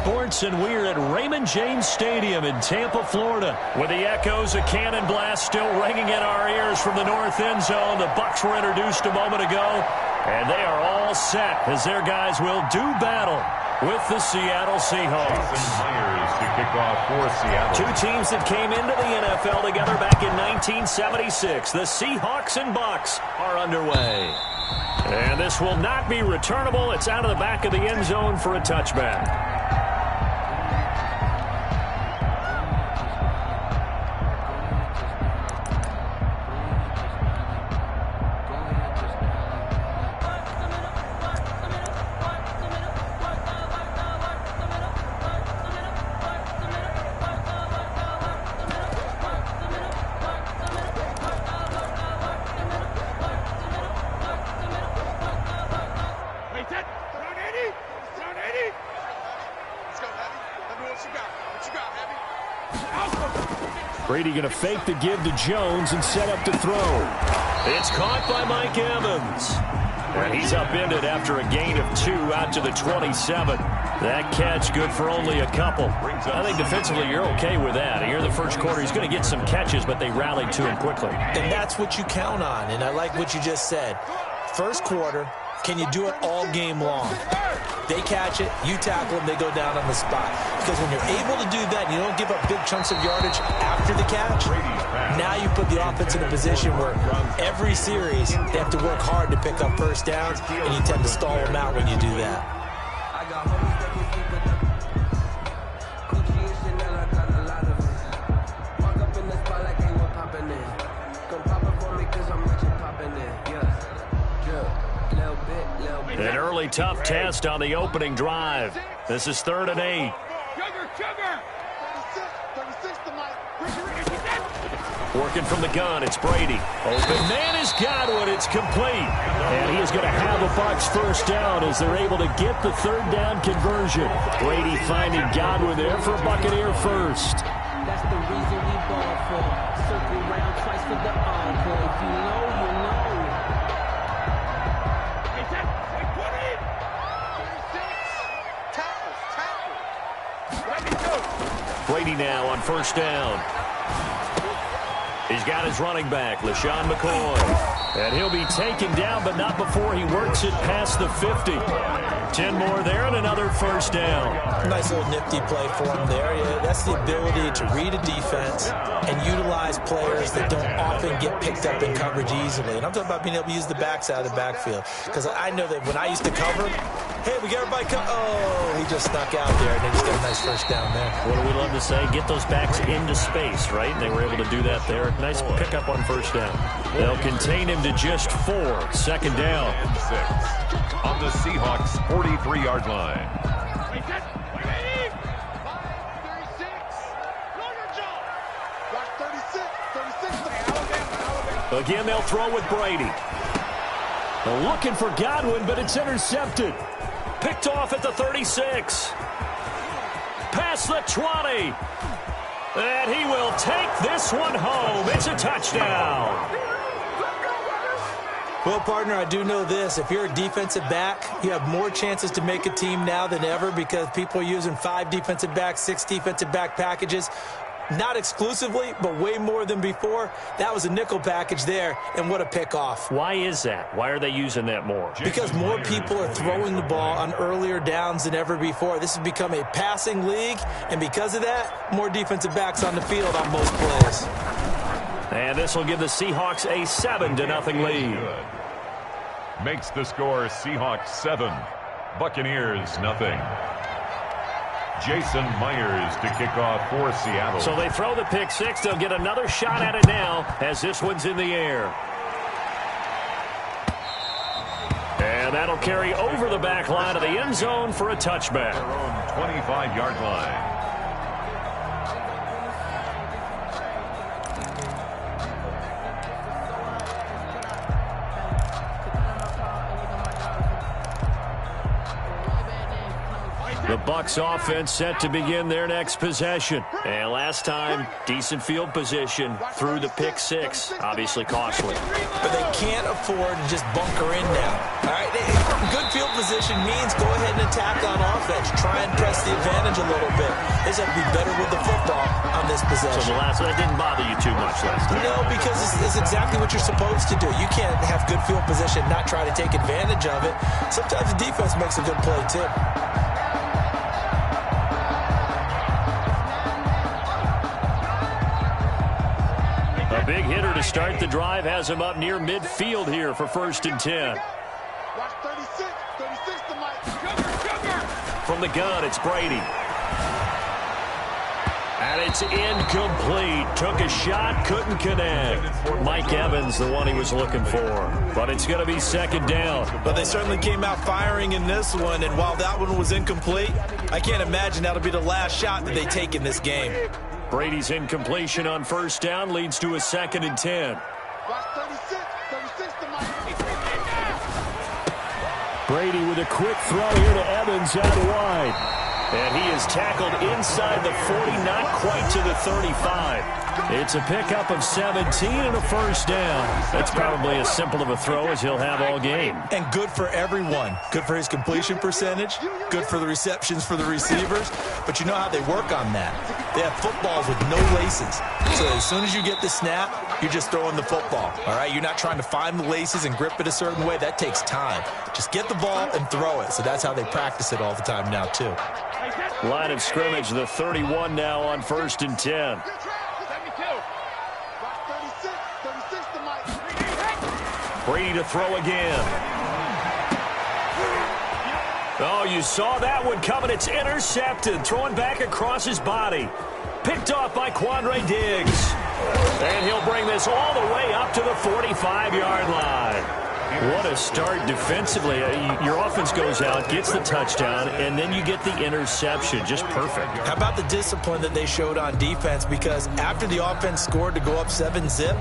Sports, and we're at Raymond James Stadium in Tampa, Florida. With the echoes of cannon blast still ringing in our ears from the north end zone, the Bucs were introduced a moment ago, and they are all set as their guys will do battle with the Seattle Seahawks. Myers to kick off for Seattle. Two teams that came into the NFL together back in 1976. The Seahawks and Bucs are underway. And this will not be returnable. It's out of the back of the end zone for a touchback. Brady going to fake the give to Jones and set up to throw. It's caught by Mike Evans. And he's upended after a gain of 2 out to the 27. That catch good for only a couple. I think defensively you're okay with that. Here in the first quarter he's going to get some catches, but they rallied to him quickly. And that's what you count on, and I like what you just said. First quarter, can you do it all game long? They catch it, you tackle them, they go down on the spot. Because when you're able to do that, you don't give up big chunks of yardage after the catch, now you put the offense in a position where every series they have to work hard to pick up first downs, and you tend to stall them out when you do that. An early tough test on the opening drive. This is 3rd and 8. Working from the gun, it's Brady. Open man is Godwin. It's complete. And he is going to have a Bucs first down as they're able to get the 3rd down conversion. Brady finding Godwin there for a Buccaneer first. That's the reason we ball for. Circle round twice for the encore. If you know, you know. Brady now on first down. He's got his running back, LaShawn McCoy. And he'll be taken down, but not before he works it past the 50. 10 more there and another first down. Nice little nifty play for him there. Yeah, that's the ability to read a defense and utilize players that don't often get picked up in coverage easily. And I'm talking about being able to use the backs out of the backfield. Because I know that when I used to cover, hey, we got everybody oh, he just snuck out there, and they just got a nice first down there. What do we love to say? Get those backs into space, right? And they were able to do that there. Nice pickup on first down. They'll contain him to just 4. 2nd down. 6 on the Seahawks 43-yard line. Again, they'll throw with Brady. They're looking for Godwin, but it's intercepted. Picked off at the 36. Past the 20. And he will take this one home. It's a touchdown. Well, partner, I do know this. If you're a defensive back, you have more chances to make a team now than ever because people are using 5 defensive backs, 6 defensive back packages. Not exclusively, but way more than before. That was a nickel package there, and what a pickoff. Why is that? Why are they using that more? Because more people are throwing the ball on earlier downs than ever before. This has become a passing league, and because of that, more defensive backs on the field on most plays. And this will give the Seahawks a 7-0 lead. Makes the score Seahawks 7, Buccaneers 0. Jason Myers to kick off for Seattle. So they throw the pick 6. They'll get another shot at it now as this one's in the air. And that'll carry over the back line of the end zone for a touchback. Their own 25-yard line. The Bucs offense set to begin their next possession. And last time, decent field position through the pick 6. Obviously costly. But they can't afford to just bunker in now. All right, good field position means go ahead and attack on offense. Try and press the advantage a little bit. They just have to be better with the football on this possession. So that didn't bother you too much last time? No, because it's exactly what you're supposed to do. You can't have good field position and not try to take advantage of it. Sometimes the defense makes a good play, too. A big hitter to start the drive has him up near midfield here for 1st and 10. From the gun, it's Brady. And it's incomplete. Took a shot, couldn't connect. Mike Evans, the one he was looking for. But it's going to be 2nd down. But they certainly came out firing in this one, and while that one was incomplete, I can't imagine that'll be the last shot that they take in this game. Brady's incompletion on 1st down leads to a 2nd and 10. Brady with a quick throw here to Evans out wide. And he is tackled inside the 40, not quite to the 35. It's a pickup of 17 and a 1st down. That's probably as simple of a throw as he'll have all game. And good for everyone. Good for his completion percentage. Good for the receptions for the receivers. But you know how they work on that. They have footballs with no laces. So as soon as you get the snap, you're just throwing the football. All right? You're not trying to find the laces and grip it a certain way. That takes time. Just get the ball and throw it. So that's how they practice it all the time now, too. Line of scrimmage, the 31 now on 1st and 10. Brady to throw again. Oh, you saw that one coming. It's intercepted. Throwing back across his body. Picked off by Quandre Diggs. And he'll bring this all the way up to the 45-yard line. What a start defensively. Your offense goes out, gets the touchdown, and then you get the interception. Just perfect. How about the discipline that they showed on defense? Because after the offense scored to go up 7-zip,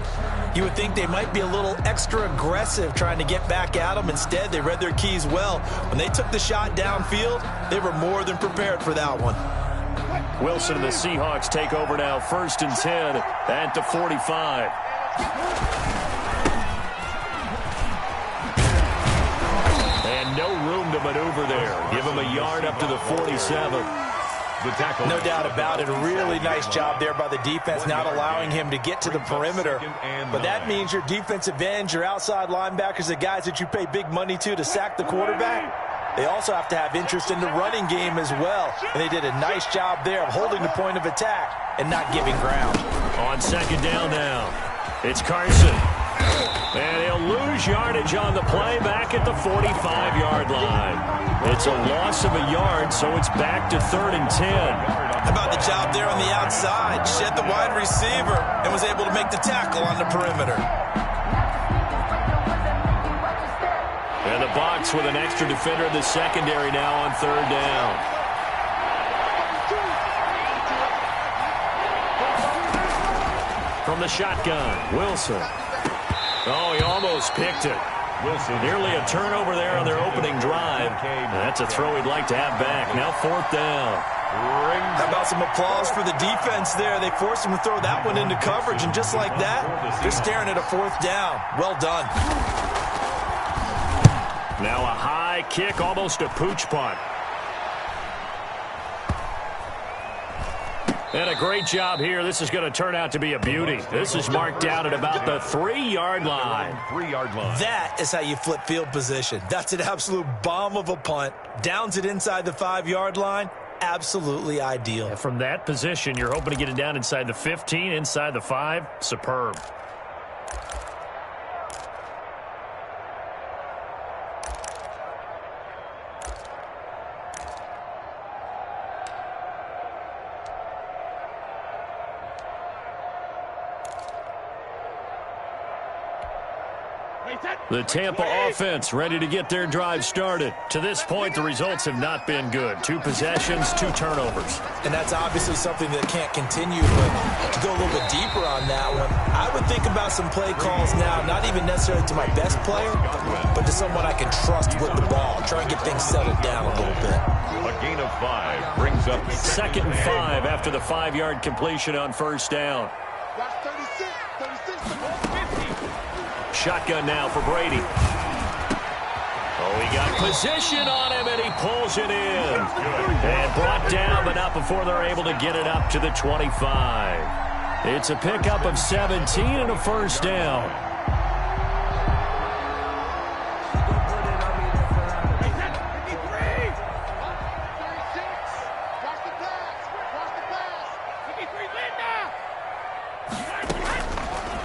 you would think they might be a little extra aggressive trying to get back at them. Instead, they read their keys well. When they took the shot downfield, they were more than prepared for that one. Wilson and the Seahawks take over now, 1st and 10 at the 45. No room to maneuver there. Give him a yard up to the 47. No doubt about it. A really nice job there by the defense, not allowing him to get to the perimeter. But that means your defensive ends, your outside linebackers, the guys that you pay big money to sack the quarterback, they also have to have interest in the running game as well. And they did a nice job there of holding the point of attack and not giving ground. On 2nd down now, it's Carson. And he'll lose yardage on the play back at the 45-yard line. It's a loss of a yard, so it's back to 3rd and 10. How about the job there on the outside? Shed the wide receiver and was able to make the tackle on the perimeter. And the box with an extra defender in the secondary now on 3rd down. From the shotgun, Wilson. Oh, he almost picked it. Wilson. Nearly a turnover there on their opening drive. That's a throw he'd like to have back. Now 4th down. How about some applause for the defense there? They forced him to throw that one into coverage, and just like that, they're staring at a 4th down. Well done. Now a high kick, almost a pooch punt. And a great job here. This is going to turn out to be a beauty. This is marked down at about the 3-yard line. 3-yard line. That is how you flip field position. That's an absolute bomb of a punt. Downs it inside the 5-yard line. Absolutely ideal. And from that position, you're hoping to get it down inside the 15, inside the 5. Superb. The Tampa offense ready to get their drive started. To this point, the results have not been good. 2 possessions, 2 turnovers. And that's obviously something that can't continue, but to go a little bit deeper on that one, I would think about some play calls now, not even necessarily to my best player, but to someone I can trust with the ball. Try and get things settled down a little bit. A gain of 5 brings up 2nd and 5 after the 5-yard completion on 1st down. Shotgun now for Brady. Oh, he got position on him, and he pulls it in. And brought down, but not before they're able to get it up to the 25. It's a pickup of 17 and a first down.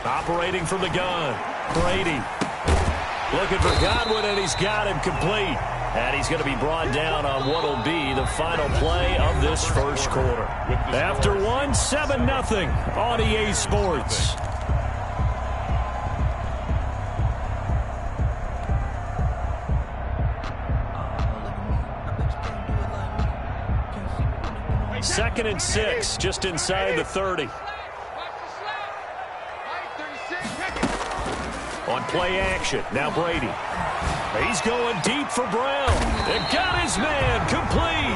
Operating from the gun, Brady. Looking for Godwin, and he's got him complete. And he's going to be brought down on what will be the final play of this first quarter. After one, 7-0 on EA Sports. Second and 6, just inside the 30. On play action, now Brady. He's going deep for Brown. And got his man complete.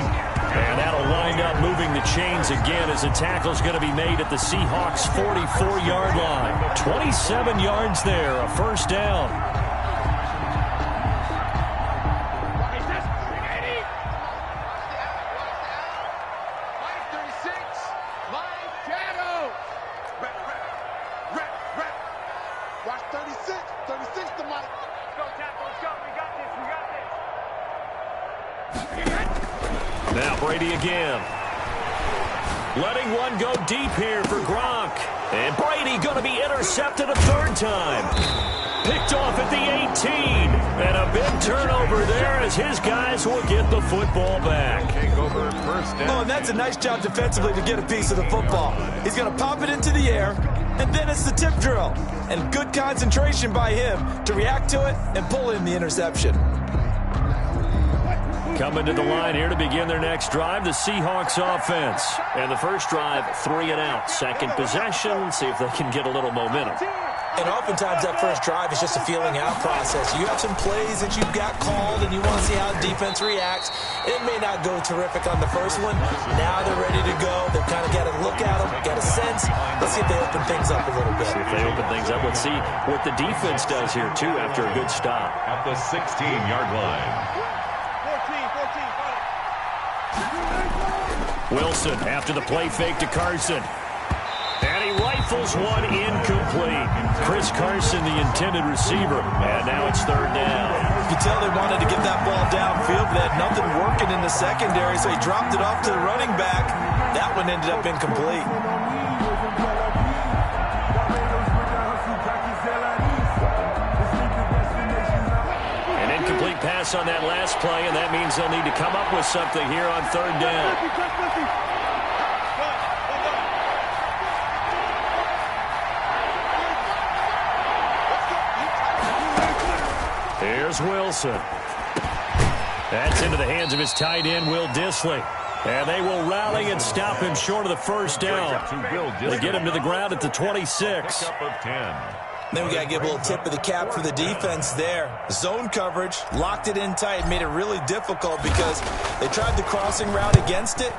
And that'll wind up moving the chains again as a tackle's going to be made at the Seahawks' 44-yard line. 27 yards there, a first down. Now Brady again. Letting one go deep here for Gronk. And Brady going to be intercepted a third time. Picked off at the 18. And a big turnover there as his guys will get the football back. Oh, and that's a nice job defensively to get a piece of the football. He's going to pop it into the air, and then it's the tip drill. And good concentration by him to react to it and pull in the interception. Coming to the line here to begin their next drive, the Seahawks offense. And the first drive, 3 and out. Second possession, see if they can get a little momentum. And oftentimes that first drive is just a feeling out process. You have some plays that you've got called and you want to see how defense reacts. It may not go terrific on the first one. Now they're ready to go. They've kind of got to look at them, got a sense. Let's see if they open things up a little bit. See if they open things up. Let's see what the defense does here, too, after a good stop. At the 16-yard line. Wilson after the play fake to Carson. And he rifles one incomplete. Chris Carson, the intended receiver. And now it's third down. You can tell they wanted to get that ball downfield, but they had nothing working in the secondary, so he dropped it off to the running back. That one ended up incomplete. An incomplete pass on that last play, and that means they'll need to come up with something here on third down. Here's Wilson. That's into the hands of his tight end, Will Dissly. And they will rally and stop him short of the first down. They get him to the ground at the 26. Then we got to give a little tip of the cap for the defense there. Zone coverage, locked it in tight, made it really difficult because they tried the crossing route against it,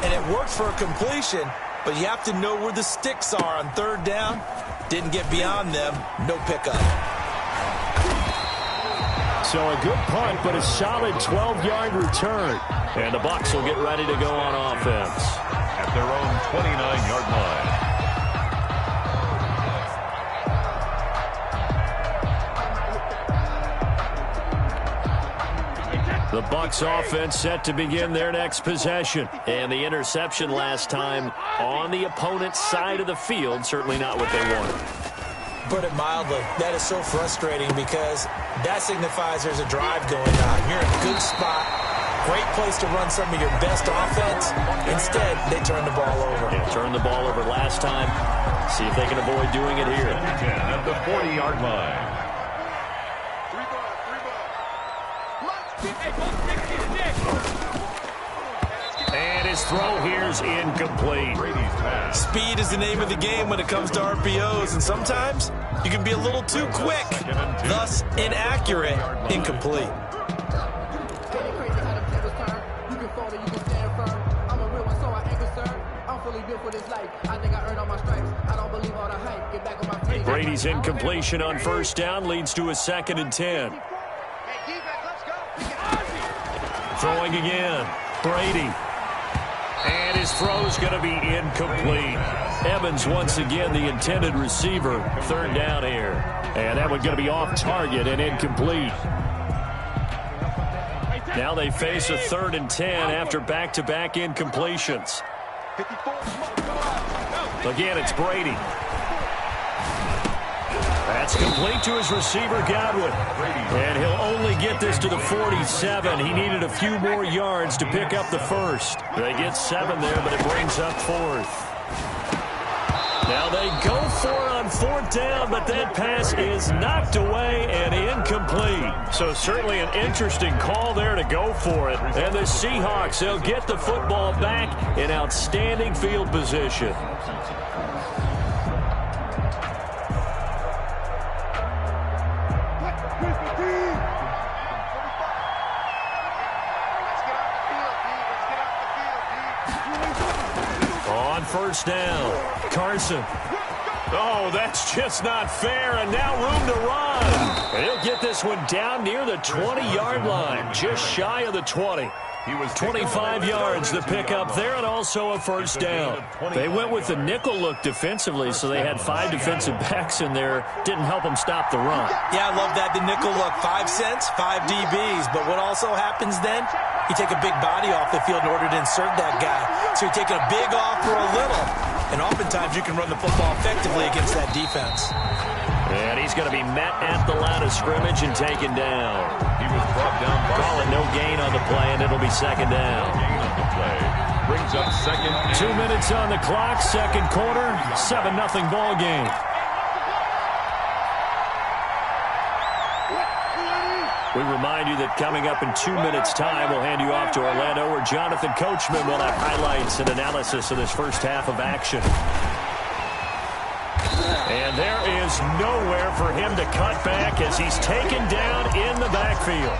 and it worked for a completion, but you have to know where the sticks are on third down. Didn't get beyond them, no pickup. So a good punt, but a solid 12-yard return. And the Bucs will get ready to go on offense. At their own 29-yard line. The Bucs offense set to begin their next possession. And the interception last time on the opponent's side of the field, certainly not what they wanted. Put it mildly, that is so frustrating because that signifies there's a drive going on. You're in a good spot, great place to run some of your best offense. Instead, they turn the ball over. Yeah, turned the ball over last time. See if they can avoid doing it here. 10 at the 40-yard line. And his throw here's incomplete. Speed is the name of the game when it comes to RPOs, and sometimes you can be a little too quick, thus inaccurate, incomplete. Brady's incompletion on first down leads to a 2nd and 10. Throwing again. Brady. And his throw's going to be incomplete. Evans once again the intended receiver. Third down here. And that one's going to be off target and incomplete. Now they face a 3rd and 10 after back-to-back incompletions. Again, it's Brady. That's complete to his receiver, Godwin. And he'll only get this to the 47. He needed a few more yards to pick up the first. They get 7 there, but it brings up 4th. Now they go for it on 4th down, but that pass is knocked away and incomplete. So certainly an interesting call there to go for it. And the Seahawks, they'll get the football back in outstanding field position. On 1st down, Carson. Oh, that's just not fair, and now room to run. And he'll get this one down near the 20-yard line, just shy of the 20. 25 yards to pick up there, and also a 1st down. They went with the nickel look defensively, so they had 5 defensive backs in there. Didn't help them stop the run. Yeah, I love that, the nickel look. 5 cents, 5 DBs. But what also happens then, you take a big body off the field in order to insert that guy. So you're taking a big off for a little. And oftentimes you can run the football effectively against that defense. And he's going to be met at the line of scrimmage and taken down. He was brought down by Calling no gain on the play, and it'll be 2nd down. gain on the play. Brings up 2nd. 2 minutes on the clock, 2nd quarter, 7-0 ball game. We remind you that coming up in 2 minutes' time, we'll hand you off to Orlando, where Jonathan Coachman will have highlights and analysis of this first half of action. And there is nowhere for him to cut back as he's taken down in the backfield.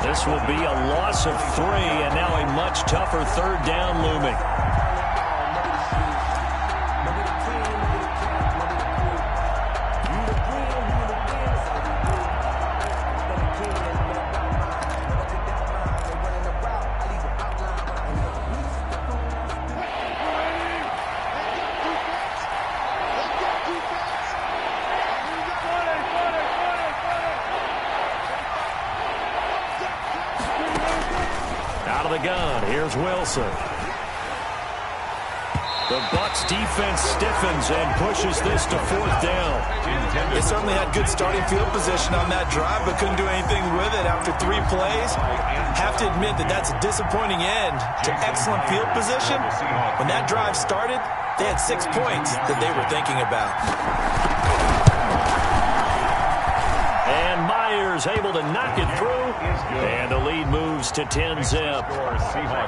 This will be a loss of 3, and now a much tougher 3rd down looming. Here's Wilson. The Bucs defense stiffens and pushes this to 4th down. They certainly had good starting field position on that drive, but couldn't do anything with it after 3 plays. Have to admit that that's a disappointing end to excellent field position. When that drive started, they had 6 points that they were thinking about. And Myers able to knock it through, and the lead moves to 10-zip.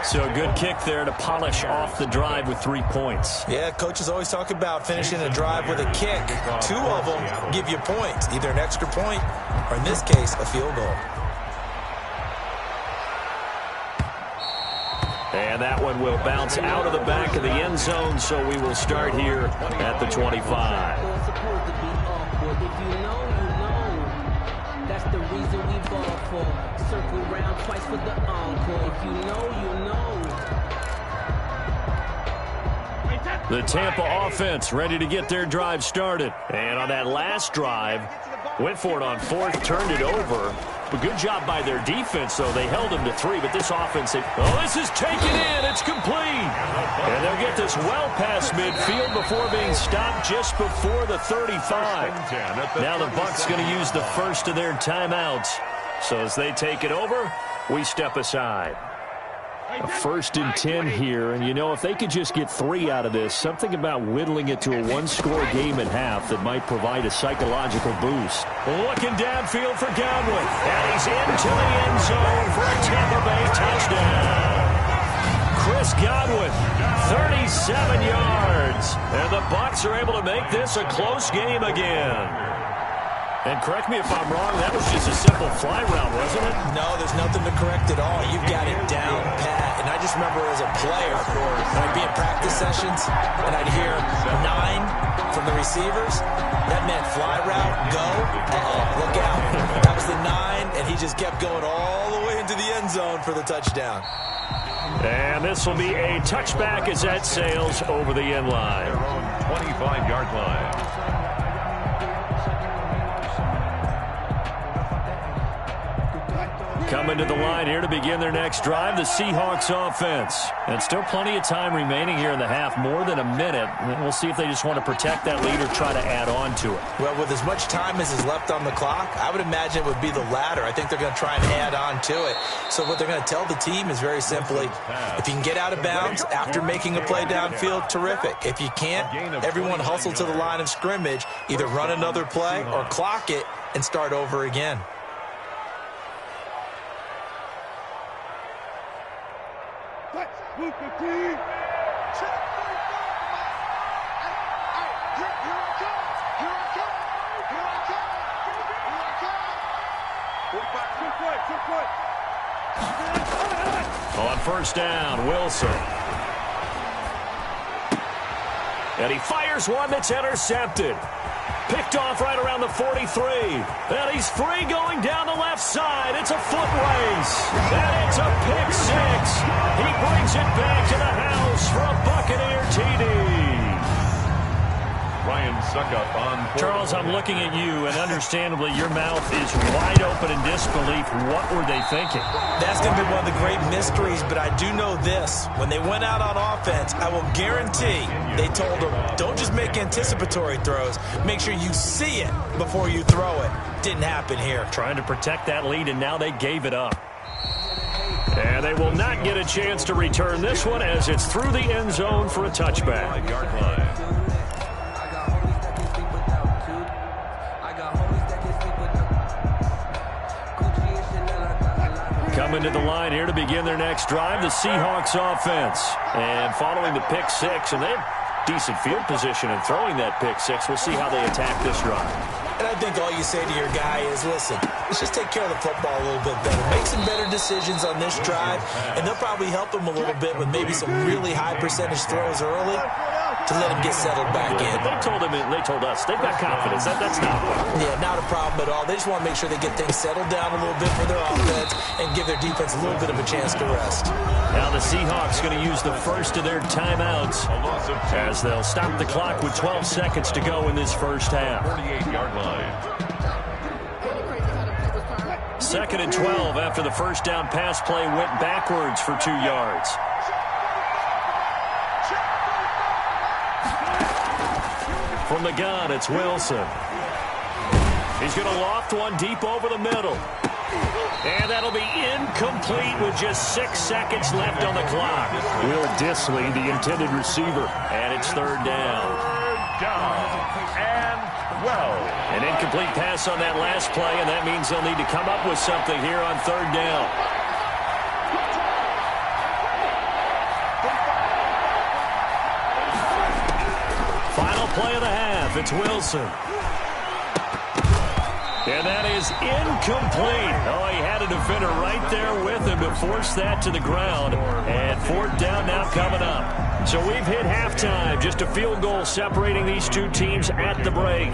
So a good kick there to polish off the drive with 3 points. Yeah, coaches always talk about finishing a drive with a kick. 2 of them give you points, either an extra point or, in this case, a field goal. And that one will bounce out of the back of the end zone, so we will start here at the 25. That's the reason we ball for. Circle round twice for the encore. If you know, you know. The Tampa offense ready to get their drive started. And on that last drive, went for it on 4th, turned it over. But good job by their defense, though. They held them to 3, but this offense, this is taken in. It's complete. And they'll get this well past midfield before being stopped just before the 35. Now the Bucs going to use the first of their timeouts. So as they take it over, we step aside. A 1st and 10 here, and you know, if they could just get 3 out of this, something about whittling it to a 1-score game at half that might provide a psychological boost. Looking downfield for Godwin, and he's into the end zone for a Tampa Bay touchdown. Chris Godwin, 37 yards, and the Bucs are able to make this a close game again. And correct me if I'm wrong, that was just a simple fly route, wasn't it? No, there's nothing to correct at all. You've got it down pat. And I just remember as a player, when I'd be in practice sessions, and I'd hear 9 from the receivers, that meant fly route, go, look out. That was the 9, and he just kept going all the way into the end zone for the touchdown. And this will be a touchback as that sails over the end line. Their own 25-yard line. Coming to the line here to begin their next drive, the Seahawks offense. And still plenty of time remaining here in the half, more than a minute. And we'll see if they just want to protect that lead or try to add on to it. Well, with as much time as is left on the clock, I would imagine it would be the latter. I think they're going to try and add on to it. So what they're going to tell the team is very simply, if you can get out of bounds after making a play downfield, terrific. If you can't, everyone hustle to the line of scrimmage, either run another play or clock it and start over again. On first down, Wilson. And he fires one that's intercepted. Picked off right around the 43. And he's free going down the left side. It's a foot race. And it's a pick six. He brings it back to the house for a Buccaneer TD. Ryan Suckup on. Charles, I'm looking at you, and understandably, your mouth is wide open in disbelief. What were they thinking? That's going to be one of the great mysteries, but I do know this. When they went out on offense, I will guarantee they told them, don't just make anticipatory throws. Make sure you see it before you throw it. Didn't happen here. Trying to protect that lead, and now they gave it up. And they will not get a chance to return this one as it's through the end zone for a touchback. 5-yard line. Coming to the line here to begin their next drive, the Seahawks offense. And following the pick six, and they have decent field position in throwing that pick six. We'll see how they attack this drive. And I think all you say to your guy is, listen, let's just take care of the football a little bit better. Make some better decisions on this drive, and they'll probably help him a little bit with maybe some really high percentage throws early to let him get settled back in. They told him, they told us, they've got confidence. That's not a problem. Yeah, not a problem at all. They just want to make sure they get things settled down a little bit for their offense and give their defense a little bit of a chance to rest. Now the Seahawks going to use the first of their timeouts as they'll stop the clock with 12 seconds to go in this first half. 48-yard line. 2nd and 12 after the first down pass play went backwards for 2 yards. From the gun, it's Wilson. He's going to loft one deep over the middle. And that'll be incomplete with just 6 seconds left on the clock. Will Dissly, the intended receiver. And it's 3rd down. 3rd down. And, well. An incomplete pass on that last play, and that means they'll need to come up with something here on 3rd down. Final play of the half. It's Wilson. And that is incomplete. Oh, he had a defender right there with him to force that to the ground. And 4th down now coming up. So we've hit halftime. Just a field goal separating these two teams at the break.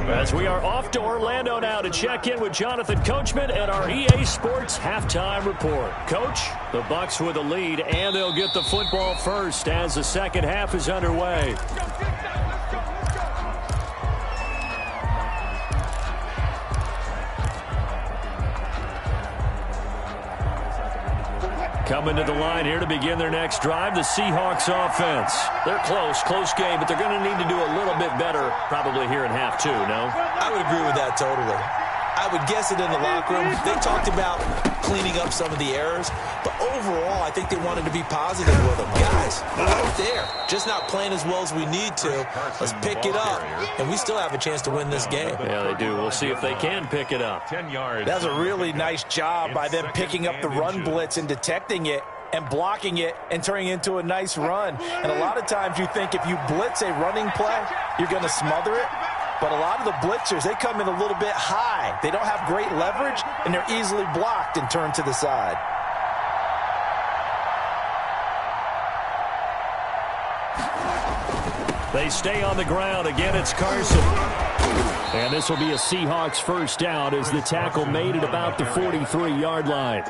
As we are off to Orlando now to check in with Jonathan Coachman at our EA Sports Halftime Report. Coach, the Bucs with a lead, and they'll get the football first as the second half is underway. Coming to the line here to begin their next drive, the Seahawks offense. They're close game, but they're going to need to do a little bit better probably here in half 2, no? I would agree with that totally. I would guess it in the locker room. They talked about cleaning up some of the errors, but overall, I think they wanted to be positive with them. Guys, we're right there. Just not playing as well as we need to. Let's pick it up, and we still have a chance to win this game. Yeah, they do. We'll see if they can pick it up. 10 yards. That's a really nice job by them picking up the run blitz and detecting it and blocking it and turning it into a nice run. And a lot of times you think if you blitz a running play, you're going to smother it. But a lot of the blitzers, they come in a little bit high. They don't have great leverage, and they're easily blocked and turned to the side. They stay on the ground. Again, it's Carson. And this will be a Seahawks first down as the tackle made it about the 43-yard line.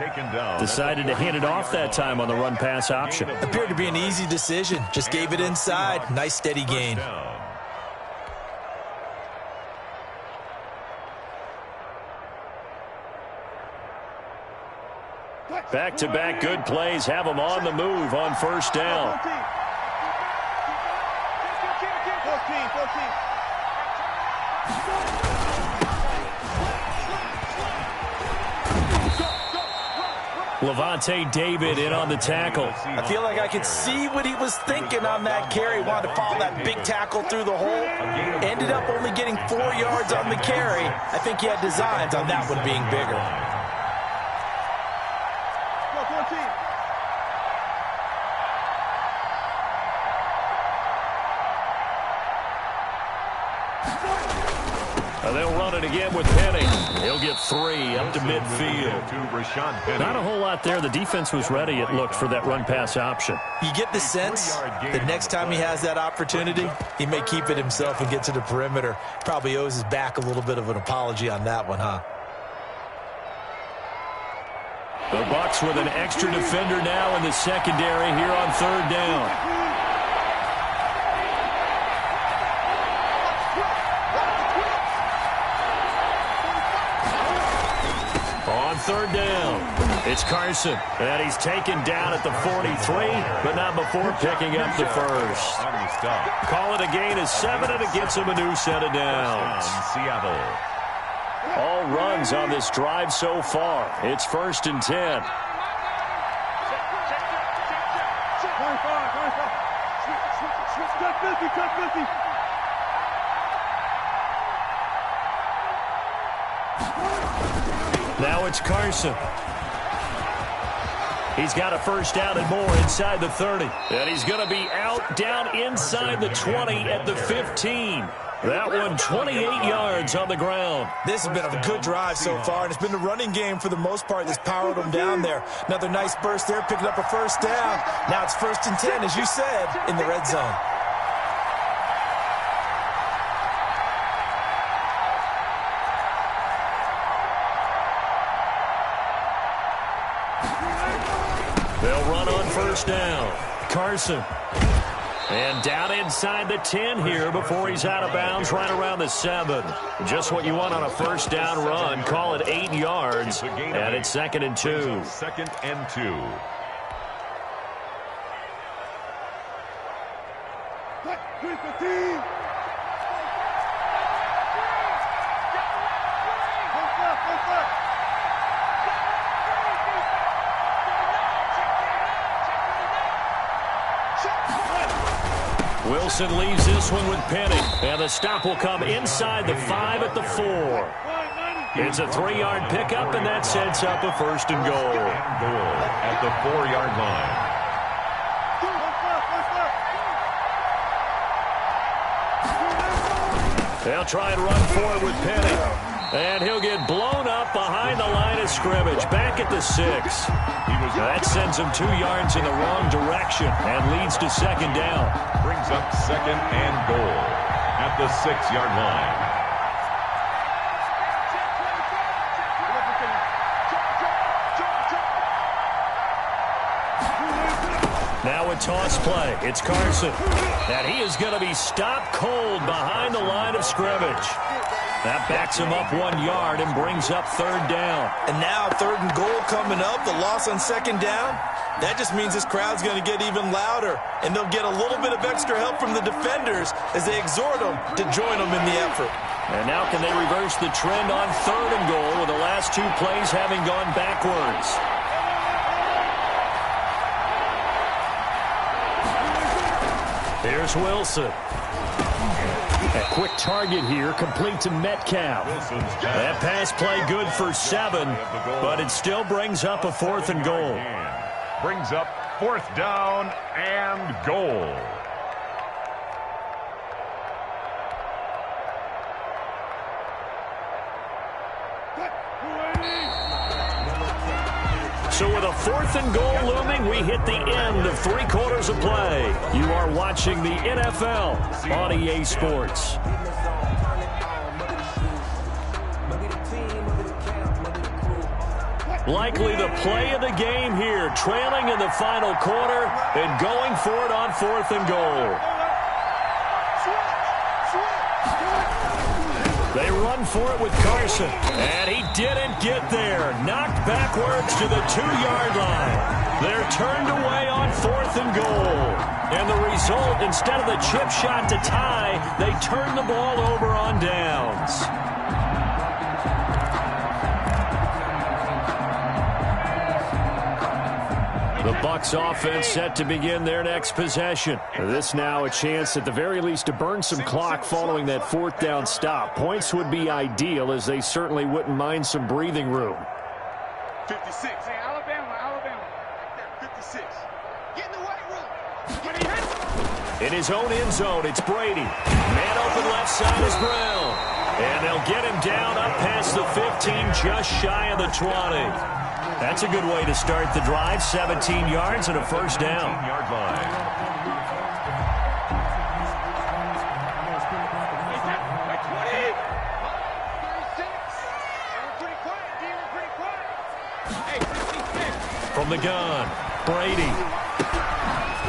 Decided to hand it off that time on the run-pass option. Appeared to be an easy decision. Just gave it inside. Nice steady gain. Back-to-back good plays have them on the move on first down. Levante David in on the tackle. I feel like I could see what he was thinking on that carry. Wanted to follow that big tackle through the hole. Ended up only getting 4 yards on the carry. I think he had designs on that one being bigger. They'll run it again with Penny. He'll get 3 up to midfield. Not a whole lot there. The defense was ready, it looked, for that run-pass option. You get the sense that next time he has that opportunity, he may keep it himself and get to the perimeter. Probably owes his back a little bit of an apology on that one, huh? The Bucs with an extra defender now in the secondary here on third down. Third down. It's Carson, and he's taken down at the 43, but not before picking up the first. Call it a gain of 7, and it gets him a new set of downs. Seattle. All runs on this drive so far. It's 1st and 10. Now it's Carson. He's got a first down and more inside the 30. And he's going to be out down inside the 20 at the 15. That one 28 yards on the ground. This has been a good drive so far, and it's been the running game for the most part that's powered them down there. Another nice burst there, picking up a first down. Now it's 1st and 10, as you said, in the red zone. They'll run on first down. Carson. And down inside the 10 here before he's out of bounds right around the 7. Just what you want on a first down run. Call it 8 yards. And it's 2nd and 2. 2nd and 2. Wilson leaves this one with Penny. And the stop will come inside the 5 at the 4. It's a 3-yard pickup, and that sets up a 1st and goal. At the 4-yard line. They'll try and run forward with Penny. And he'll get blown up behind the line of scrimmage. Back at the 6. That sends him 2 yards in the wrong direction and leads to 2nd down. Brings up 2nd and goal at the 6-yard line. Now a toss play. It's Carson. And he is going to be stopped cold behind the line of scrimmage. That backs him up 1 yard and brings up 3rd down. And now 3rd and goal coming up. The loss on 2nd down. That just means this crowd's going to get even louder. And they'll get a little bit of extra help from the defenders as they exhort them to join them in the effort. And now can they reverse the trend on 3rd and goal with the last 2 plays having gone backwards? Here's Wilson. A quick target here, complete to Metcalf. That pass play good for 7, but it still brings up a 4th and goal. Brings up 4th down and goal. So with a 4th and goal looming, we hit the end of 3 quarters of play. You are watching the NFL on EA Sports. Likely the play of the game here, trailing in the final quarter and going for it on 4th and goal. They run for it with Carson, and he didn't get there. Knocked backwards to the 2-yard line. They're turned away on 4th and goal. And the result, instead of the chip shot to tie, they turn the ball over on downs. The Bucs offense set to begin their next possession. This now a chance at the very least to burn some clock following that 4th down stop. Points would be ideal, as they certainly wouldn't mind some breathing room. 56. Hey, Alabama. 56. Get in the weight room. In his own end zone, it's Brady. Man open left side is Brown. And they'll get him down up past the 15, just shy of the 20. That's a good way to start the drive. 17 yards and a first down. 17-yard line. From the gun, Brady.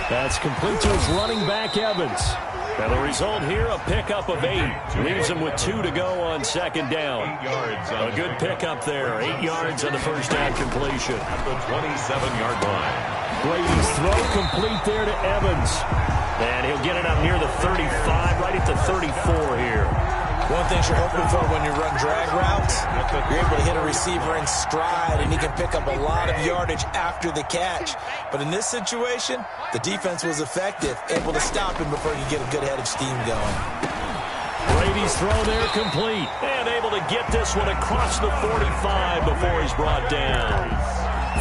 That's complete to his running back, Evans. Now the result here, a pickup of 8. Leaves him with 2 to go on 2nd down. 8 yards. A good pickup there. 8 yards on the first down completion. At the 27-yard line. Brady's throw complete there to Evans. And he'll get it up near the 35, right at the 34 here. One thing you're hoping for when you run drag routes, you're able to hit a receiver in stride, and he can pick up a lot of yardage after the catch. But in this situation, the defense was effective, able to stop him before he could get a good head of steam going. Brady's throw there complete, and able to get this one across the 45 before he's brought down.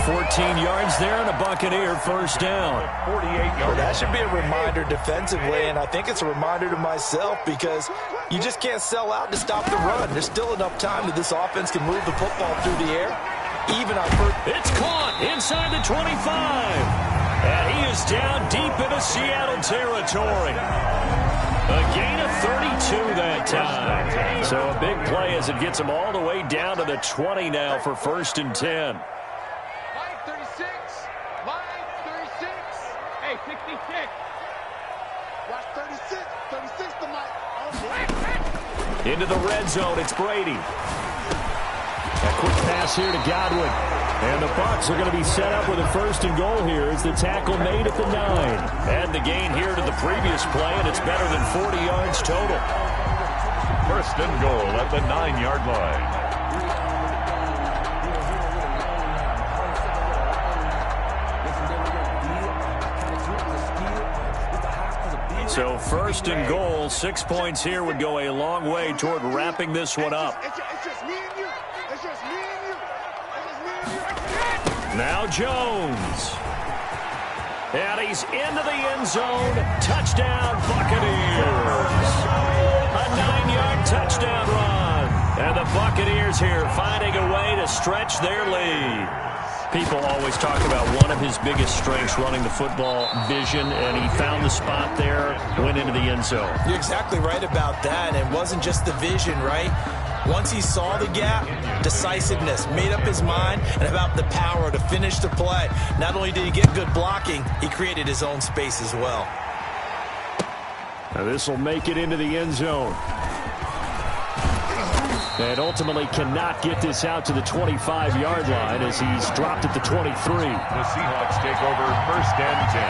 14 yards there and a Buccaneer first down. 48 yards. Well, that should be a reminder defensively, and I think it's a reminder to myself, because you just can't sell out to stop the run. There's still enough time that this offense can move the football through the air. Even on first. It's caught inside the 25. And he is down deep into Seattle territory. A gain of 32 that time. So a big play as it gets him all the way down to the 20 now for 1st and 10. Hey, 66. Watch 36. 36 to Mike. Into the red zone, it's Brady. A quick pass here to Godwin. And the Bucs are going to be set up with a 1st and goal here as the tackle made at the 9. And the gain here to the previous play, and it's better than 40 yards total. 1st and goal at the 9-yard line. So 1st and goal, 6 points here would go a long way toward wrapping this one up. It's just me and you. It's just me and you. It's just me and you. Now Jones. And he's into the end zone. Touchdown, Buccaneers. A 9-yard touchdown run. And the Buccaneers here finding a way to stretch their lead. People always talk about one of his biggest strengths, running the football, vision, and he found the spot there, went into the end zone. You're exactly right about that. It wasn't just the vision, right? Once he saw the gap, decisiveness, made up his mind, and about the power to finish the play. Not only did he get good blocking, he created his own space as well. Now this will make it into the end zone. And ultimately cannot get this out to the 25-yard line as he's dropped at the 23. The Seahawks take over 1st and 10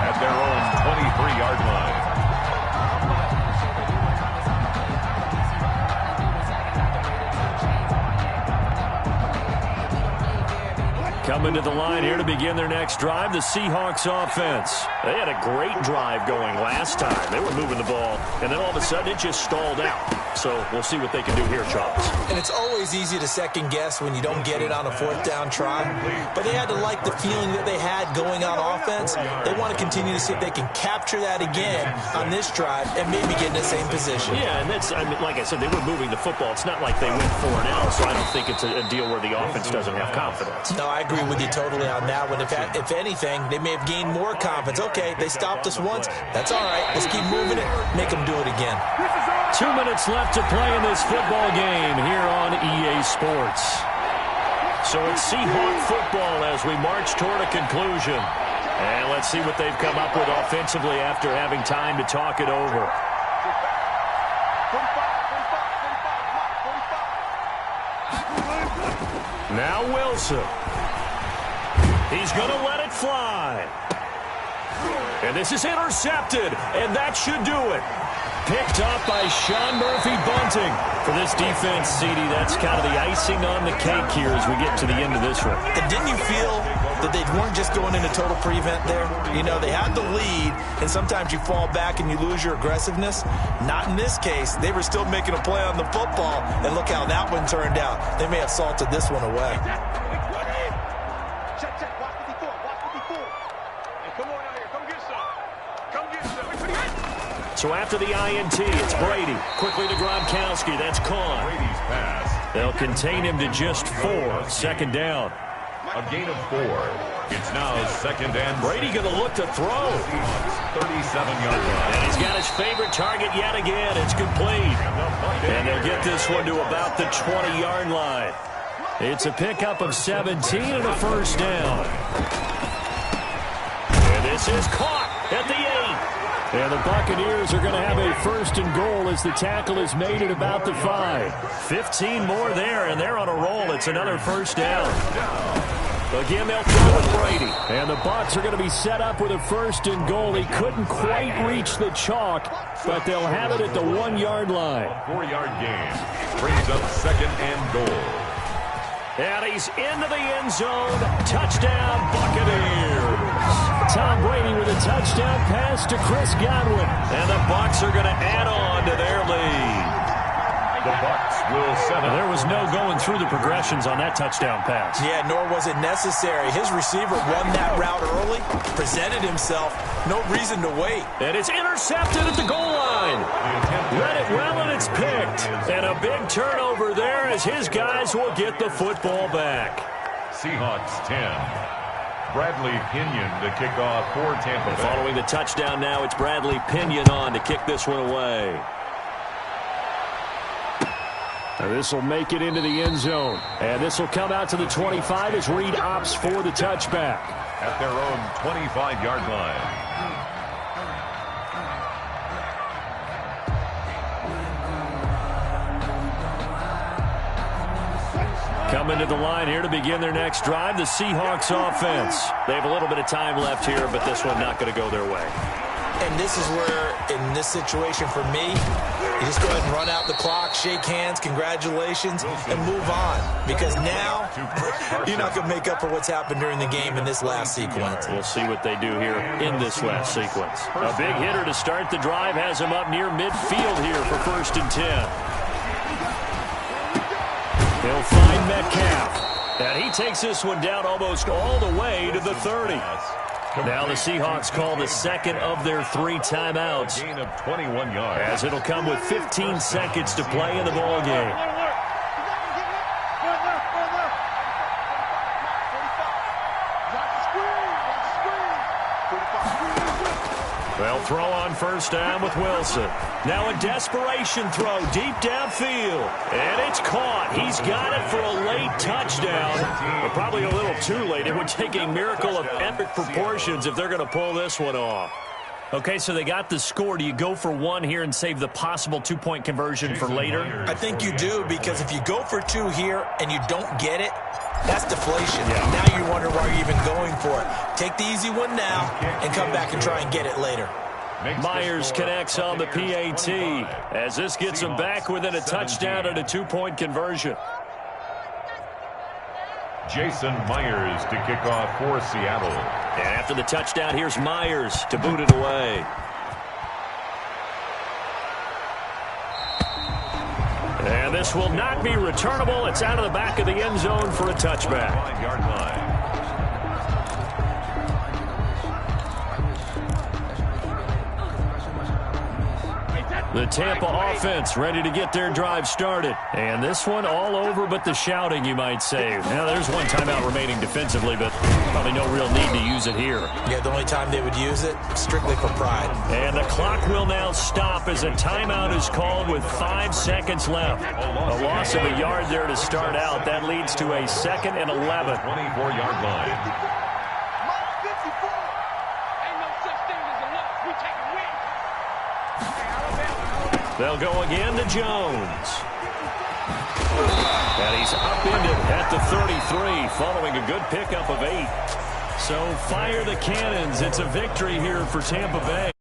at their own 23-yard line. Coming to the line here to begin their next drive, the Seahawks offense. They had a great drive going last time. They were moving the ball, and then all of a sudden it just stalled out. So we'll see what they can do here, Charles. And it's always easy to second guess when you don't get it on a fourth down try. But they had to like the feeling that they had going on offense. They want to continue to see if they can capture that again on this drive and maybe get in the same position. Yeah, and that's, I mean, like I said, they were moving the football. It's not like they went 4-0, so I don't think it's a deal where the offense doesn't have confidence. No, I agree with you totally on that one. If anything, they may have gained more confidence. Okay, they stopped us once. That's all right. Let's keep moving it. Make them do it again. 2 minutes left to play in this football game here on EA Sports. So it's Seahawk football as we march toward a conclusion. And let's see what they've come up with offensively after having time to talk it over. Now Wilson. He's going to let it fly. And this is intercepted, and that should do it. Picked up by Sean Murphy-Bunting. For this defense, CD, that's kind of the icing on the cake here as we get to the end of this one. And didn't you feel that they weren't just going into total prevent there? You know, they had the lead, and sometimes you fall back and you lose your aggressiveness. Not in this case. They were still making a play on the football, and look how that one turned out. They may have salted this one away. So after the INT, it's Brady. Quickly to Gronkowski. That's caught. Brady's pass. They'll contain him to just 4. Second down. A gain of 4. It's now second and Brady going to look to throw. 37-yard line. And he's got his favorite target yet again. It's complete. And they'll get this one to about the 20-yard line. It's a pickup of 17 and a first down. And this is caught at the 8. And the Buccaneers are going to have a first and goal as the tackle is made at about the 5. 15 more there, and they're on a roll. It's another first down. Again, they'll throw with Brady. And the Bucs are going to be set up with a first and goal. He couldn't quite reach the chalk, but they'll have it at the 1-yard line. 4-yard gain brings up second and goal. And he's into the end zone. Touchdown, Buccaneers. Tom Brady with a touchdown pass to Chris Godwin. And the Bucs are going to add on to their lead. The Bucs will set up. There was no going through the progressions on that touchdown pass. Yeah, nor was it necessary. His receiver won that route early, presented himself. No reason to wait. And it's intercepted at the goal line. Read it well, and it's picked. And a big turnover there as his guys will get the football back. Seahawks 10. Bradley Pinion to kick off for Tampa Bay. Following the touchdown now, it's Bradley Pinion on to kick this one away. And this will make it into the end zone. And this will come out to the 25 as Reed opts for the touchback. At their own 25-yard line. Coming to the line here to begin their next drive, the Seahawks offense. They have a little bit of time left here, but this one not going to go their way. And this is where, in this situation for me, you just go ahead and run out the clock, shake hands, congratulations, and move on. Because now, you're not going to make up for what's happened during the game in this last sequence. We'll see what they do here in this last sequence. A big hitter to start the drive has him up near midfield here for first and 10. He'll find Metcalf. And he takes this one down almost all the way to the 30. Now the Seahawks call the second of their 3 timeouts. Gain of 21 yards. As it'll come with 15 seconds to play in the ball game. They'll throw on first down with Wilson. Now a desperation throw deep downfield. And it's caught. He's got it for a late touchdown. But probably a little too late. It would take a miracle of epic proportions if they're going to pull this one off. Okay, so they got the score. Do you go for 1 here and save the possible 2-point conversion for later? I think you do, because if you go for 2 here and you don't get it, that's deflation. Yeah. Now you wonder why you're even going for it. Take the easy one now and come back and try and get it later. Myers connects on the PAT as this gets him back within a touchdown and a 2-point conversion. Jason Myers to kick off for Seattle. And after the touchdown, here's Myers to boot it away. And this will not be returnable. It's out of the back of the end zone for a touchback. 5-yard line. The Tampa offense ready to get their drive started. And this one all over but the shouting, you might say. Now, there's one timeout remaining defensively, but probably no real need to use it here. Yeah, the only time they would use it, strictly for pride. And the clock will now stop as a timeout is called with 5 seconds left. A loss of a yard there to start out. That leads to a 2nd and 11. 24-yard line. They'll go again to Jones. And he's upended at the 33 following a good pickup of 8. So fire the cannons. It's a victory here for Tampa Bay.